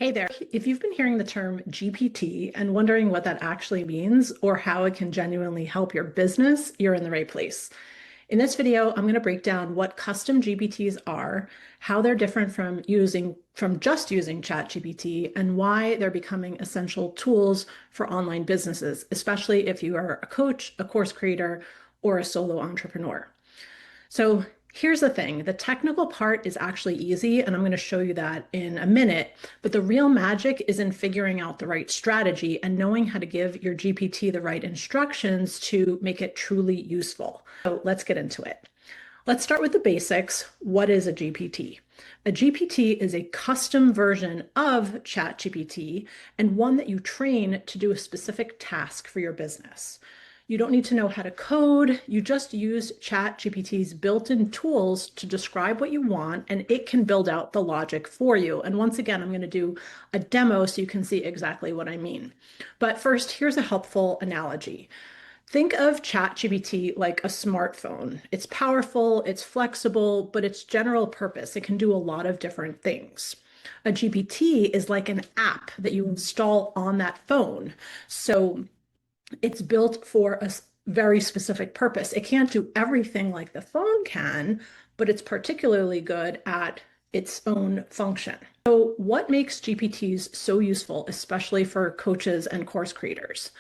Hey there. If you've been hearing the term GPT and wondering what that actually means or how it can genuinely help your business, you're in the right place. In this video, I'm going to break down what custom GPTs are, how they're different from just using ChatGPT, and why they're becoming essential tools for online businesses, especially if you are a coach, a course creator, or a solo entrepreneur. So here's the thing, the technical part is actually easy, and I'm going to show you that in a minute, but the real magic is in figuring out the right strategy and knowing how to give your GPT the right instructions to make it truly useful. So let's get into it. Let's start with the basics. What is a GPT? A GPT is a custom version of ChatGPT and one that you train to do a specific task for your business. You don't need to know how to code. You just use ChatGPT's built-in tools to describe what you want, and it can build out the logic for you. And once again, I'm going to do a demo so you can see exactly what I mean. But first, here's a helpful analogy. Think of ChatGPT like a smartphone. It's powerful, it's flexible, but it's general purpose. It can do a lot of different things. A GPT is like an app that you install on that phone. So it's built for a very specific purpose. It can't do everything like the phone can, but it's particularly good at its own function. So what makes GPTs so useful, especially for coaches and course creators?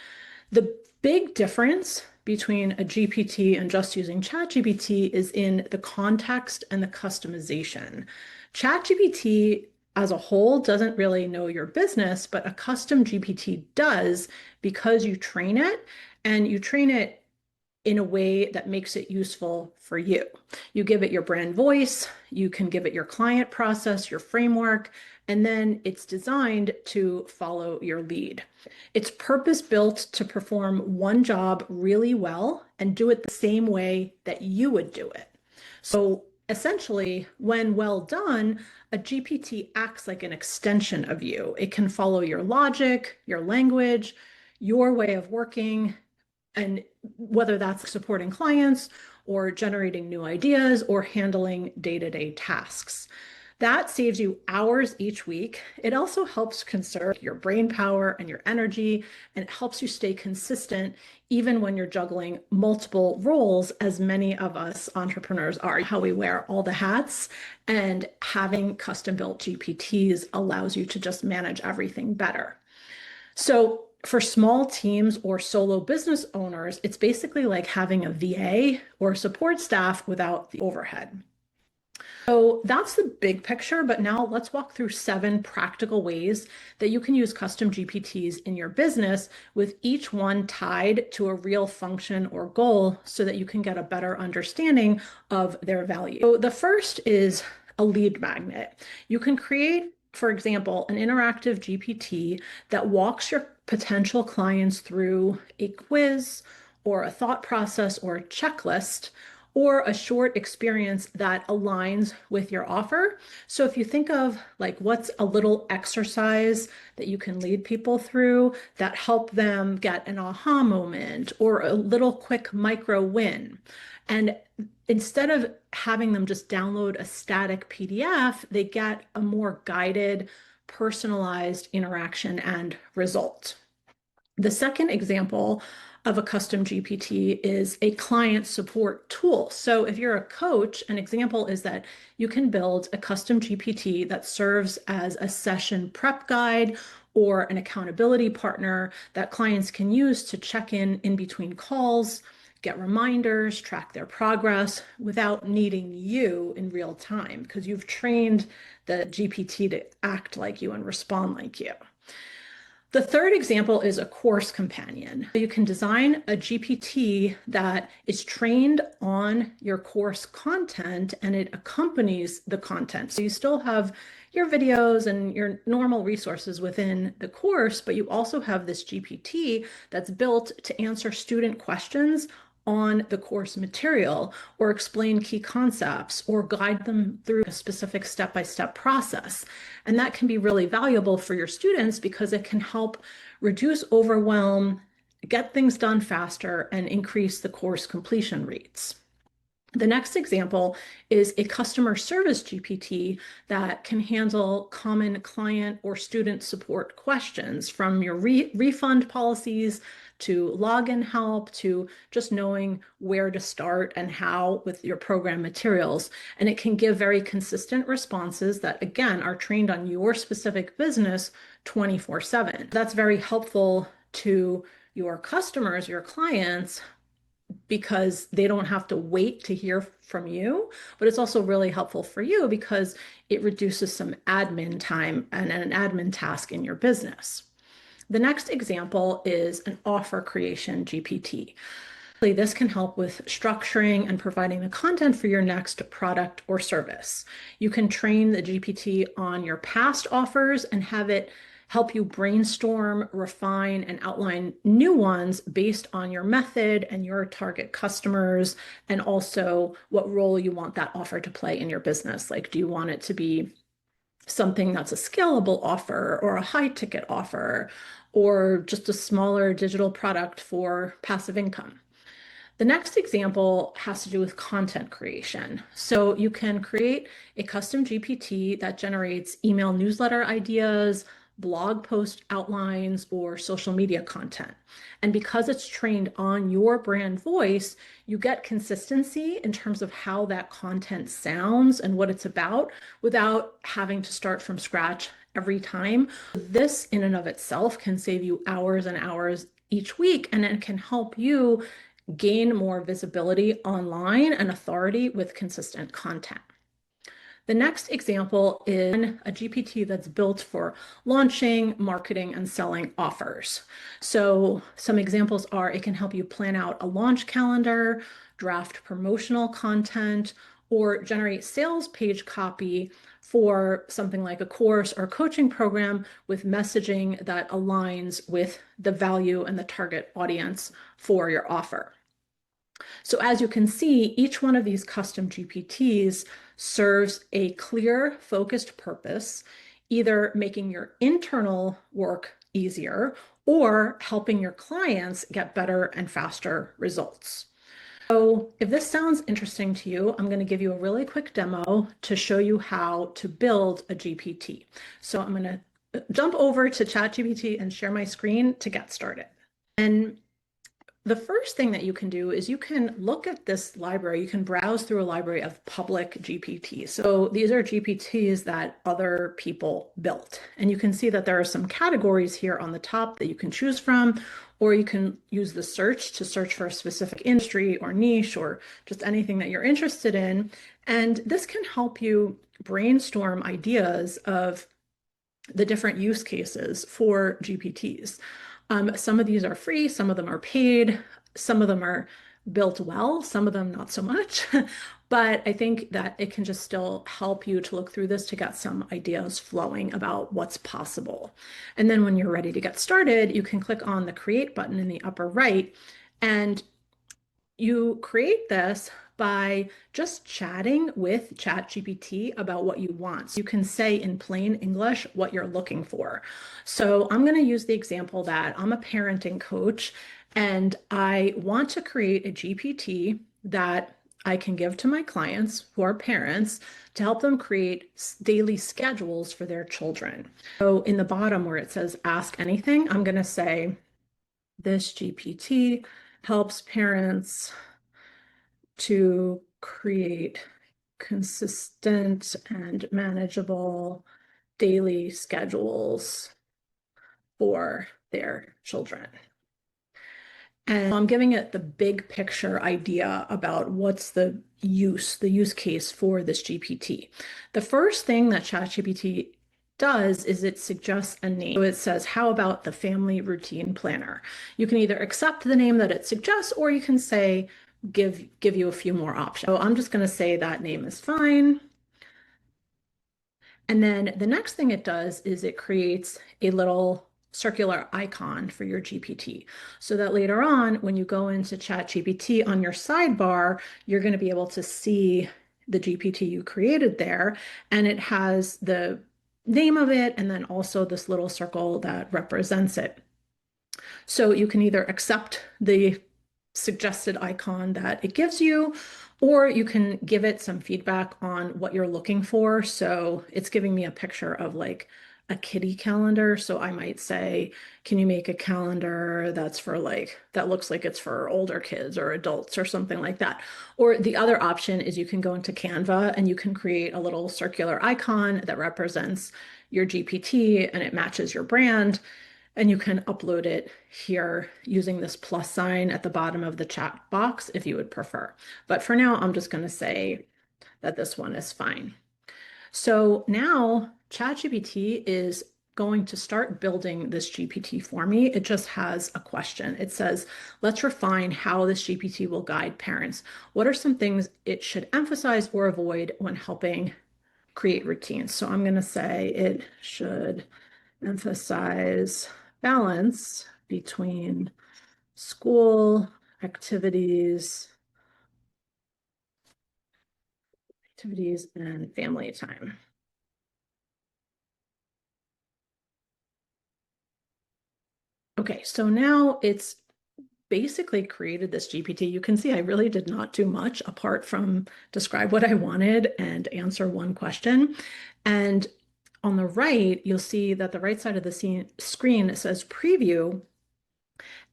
The big difference between a GPT and just using ChatGPT is in the context and the customization. ChatGPT as a whole doesn't really know your business, but a custom GPT does because you train it, and you train it in a way that makes it useful for you. You give it your brand voice, you can give it your client process, your framework, and then it's designed to follow your lead. It's purpose-built to perform one job really well and do it the same way that you would do it. So essentially, when well done, a GPT acts like an extension of you. It can follow your logic, your language, your way of working, and whether that's supporting clients or generating new ideas or handling day-to-day tasks. That saves you hours each week. It also helps conserve your brain power and your energy, and it helps you stay consistent even when you're juggling multiple roles, as many of us entrepreneurs are, how we wear all the hats, and having custom-built GPTs allows you to just manage everything better. So for small teams or solo business owners, it's basically like having a VA or support staff without the overhead. So that's the big picture, but now let's walk through 7 practical ways that you can use custom GPTs in your business, with each one tied to a real function or goal so that you can get a better understanding of their value. So the first is a lead magnet. You can create, for example, an interactive GPT that walks your potential clients through a quiz or a thought process or a checklist, or a short experience that aligns with your offer. So if you think of like what's a little exercise that you can lead people through that help them get an aha moment or a little quick micro win. And instead of having them just download a static PDF, they get a more guided, personalized interaction and result. The second example of a custom GPT is a client support tool. So if you're a coach, an example is that you can build a custom GPT that serves as a session prep guide or an accountability partner that clients can use to check in between calls, get reminders, track their progress without needing you in real time, because you've trained the GPT to act like you and respond like you. The third example is a course companion. You can design a GPT that is trained on your course content and it accompanies the content. So you still have your videos and your normal resources within the course, but you also have this GPT that's built to answer student questions on the course material, or explain key concepts, or guide them through a specific step-by-step process. And that can be really valuable for your students because it can help reduce overwhelm, get things done faster, and increase the course completion rates. The next example is a customer service GPT that can handle common client or student support questions, from your refund policies to login help to just knowing where to start and how with your program materials. And it can give very consistent responses that, again, are trained on your specific business 24/7. That's very helpful to your customers, your clients, because they don't have to wait to hear from you, but it's also really helpful for you because it reduces some admin time and an admin task in your business. The next example is an offer creation GPT. This can help with structuring and providing the content for your next product or service. You can train the GPT on your past offers and have it help you brainstorm, refine, and outline new ones based on your method and your target customers, and also what role you want that offer to play in your business. Like, do you want it to be something that's a scalable offer or a high ticket offer, or just a smaller digital product for passive income? The next example has to do with content creation. So you can create a custom GPT that generates email newsletter ideas, blog post outlines, or social media content. And because it's trained on your brand voice, you get consistency in terms of how that content sounds and what it's about without having to start from scratch every time. This in and of itself can save you hours and hours each week, and it can help you gain more visibility online and authority with consistent content. The next example is a GPT that's built for launching, marketing, and selling offers. So some examples are it can help you plan out a launch calendar, draft promotional content, or generate sales page copy for something like a course or coaching program with messaging that aligns with the value and the target audience for your offer. So as you can see, each one of these custom GPTs serves a clear, focused purpose, either making your internal work easier or helping your clients get better and faster results. So if this sounds interesting to you, I'm going to give you a really quick demo to show you how to build a GPT. So I'm going to jump over to ChatGPT and share my screen to get started. And the first thing that you can do is you can look at this library. You can browse through a library of public GPTs. So these are GPTs that other people built. And you can see that there are some categories here on the top that you can choose from, or you can use the search to search for a specific industry or niche or just anything that you're interested in. And this can help you brainstorm ideas of the different use cases for GPTs. Some of these are free, some of them are paid, some of them are built well, some of them not so much. But I think that it can just still help you to look through this to get some ideas flowing about what's possible. And then when you're ready to get started, you can click on the Create button in the upper right, and you create this by just chatting with ChatGPT about what you want. So you can say in plain English what you're looking for. So I'm going to use the example that I'm a parenting coach and I want to create a GPT that I can give to my clients who are parents to help them create daily schedules for their children. So in the bottom where it says ask anything, I'm going to say this GPT helps parents to create consistent and manageable daily schedules for their children. And I'm giving it the big picture idea about what's the use case for this GPT. The first thing that ChatGPT does is it suggests a name. So it says, how about the family routine planner? You can either accept the name that it suggests, or you can say, give you a few more options. So I'm just going to say that name is fine. And then the next thing it does is it creates a little circular icon for your GPT so that later on, when you go into ChatGPT on your sidebar, you're going to be able to see the GPT you created there, and it has the name of it and then also this little circle that represents it. So you can either accept the suggested icon that it gives you, Or you can give it some feedback on what you're looking for. So it's giving me a picture of like a kitty calendar. So I might say, can you make a calendar that's for like, that looks like it's for older kids or adults or something like that. Or the other option is you can go into Canva and you can create a little circular icon that represents your GPT and it matches your brand. And you can upload it here using this plus sign at the bottom of the chat box if you would prefer. But for now, I'm just going to say that this one is fine. So now ChatGPT is going to start building this GPT for me. It just has a question. It says, let's refine how this GPT will guide parents. What are some things it should emphasize or avoid when helping create routines? So I'm going to say it should emphasize balance between school activities and family time. Okay, so now it's basically created this GPT. You can see I really did not do much apart from describe what I wanted and answer one question. And on the right, you'll see that the right side of the screen says preview.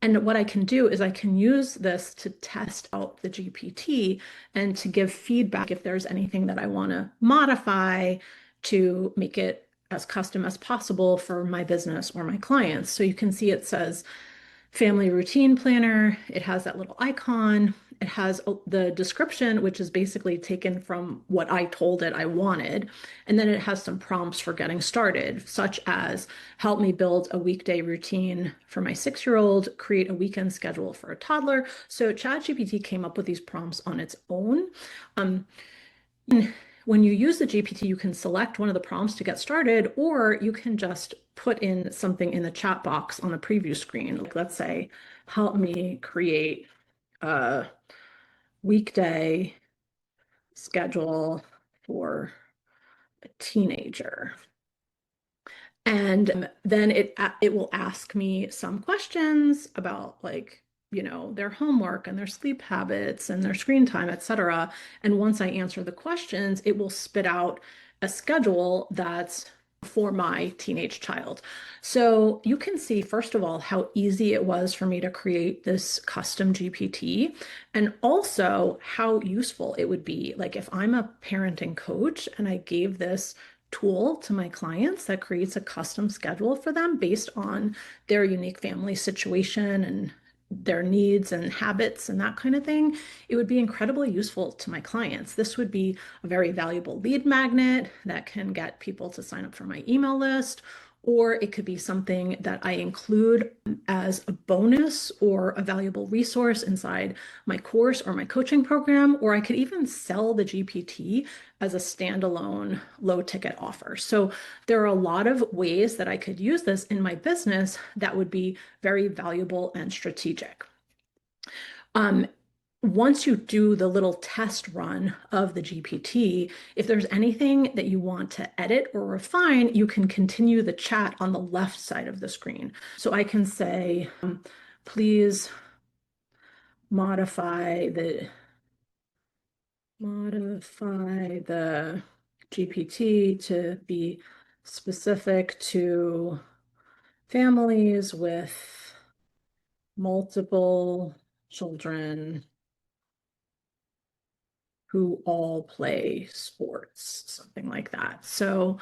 And what I can do is I can use this to test out the GPT and to give feedback if there's anything that I want to modify to make it as custom as possible for my business or my clients. So you can see it says family routine planner. It has that little icon. It has the description, which is basically taken from what I told it I wanted. And then it has some prompts for getting started, such as help me build a weekday routine for my 6-year-old, create a weekend schedule for a toddler. So ChatGPT came up with these prompts on its own. Um, when you use the GPT, you can select one of the prompts to get started, or you can just put in something in the chat box on the preview screen. Like, let's say, help me create a weekday schedule for a teenager. And then it will ask me some questions about like, their homework and their sleep habits and their screen time, etc. And once I answer the questions, it will spit out a schedule that's for my teenage child. So you can see, first of all, how easy it was for me to create this custom GPT, and also how useful it would be. Like if I'm a parenting coach and I gave this tool to my clients that creates a custom schedule for them based on their unique family situation and their needs and habits and that kind of thing, it would be incredibly useful to my clients. This would be a very valuable lead magnet that can get people to sign up for my email list, or it could be something that I include as a bonus or a valuable resource inside my course or my coaching program, or I could even sell the GPT as a standalone low ticket offer. So there are a lot of ways that I could use this in my business that would be very valuable and strategic. Once you do the little test run of the GPT, if there's anything that you want to edit or refine, you can continue the chat on the left side of the screen. So I can say, please modify the GPT to be specific to families with multiple children who all play sports, something like that. So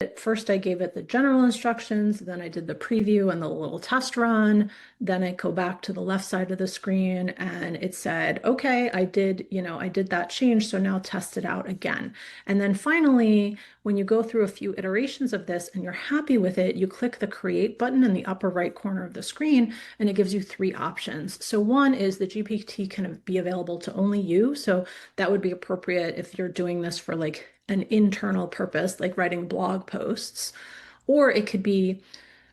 at first, I gave it the general instructions, then I did the preview and the little test run. Then I go back to the left side of the screen and it said, okay, I did that change, so now test it out again. And then finally, when you go through a few iterations of this and you're happy with it, you click the create button in the upper right corner of the screen and it gives you 3 options. So one is the GPT can be available to only you. So that would be appropriate if you're doing this for like an internal purpose, like writing blog posts, or it could be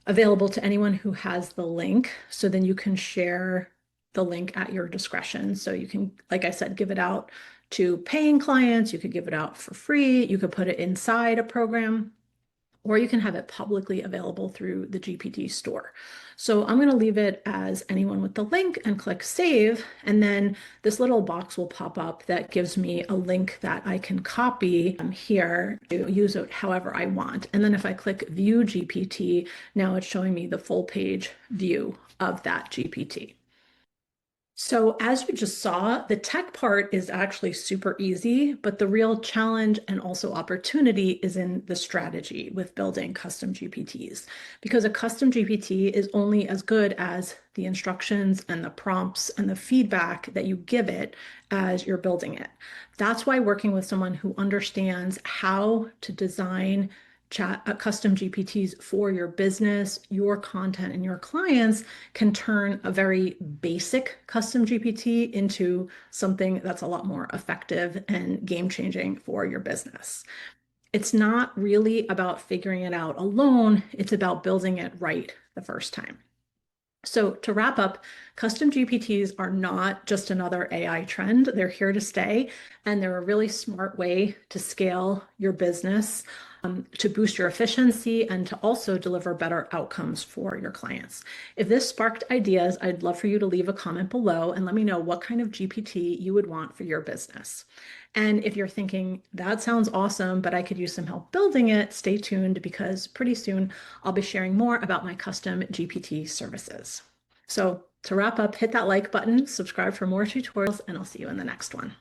available to anyone who has the link. So then you can share the link at your discretion. So you can, like I said, give it out to paying clients. You could give it out for free. You could put it inside a program, or you can have it publicly available through the GPT store. So I'm going to leave it as anyone with the link and click save. And then this little box will pop up that gives me a link that I can copy here to use it however I want. And then if I click view GPT, now it's showing me the full page view of that GPT. So as you just saw, the tech part is actually super easy, but the real challenge and also opportunity is in the strategy with building custom GPTs, because a custom GPT is only as good as the instructions and the prompts and the feedback that you give it as you're building it. That's why working with someone who understands how to design custom GPTs for your business, your content, and your clients can turn a very basic custom GPT into something that's a lot more effective and game-changing for your business. It's not really about figuring it out alone, it's about building it right the first time. So to wrap up, custom GPTs are not just another AI trend. They're here to stay, and they're a really smart way to scale your business, to boost your efficiency, and to also deliver better outcomes for your clients. If this sparked ideas, I'd love for you to leave a comment below and let me know what kind of GPT you would want for your business. And if you're thinking, that sounds awesome, but I could use some help building it, stay tuned because pretty soon I'll be sharing more about my custom GPT services. So to wrap up, hit that like button, subscribe for more tutorials, and I'll see you in the next one.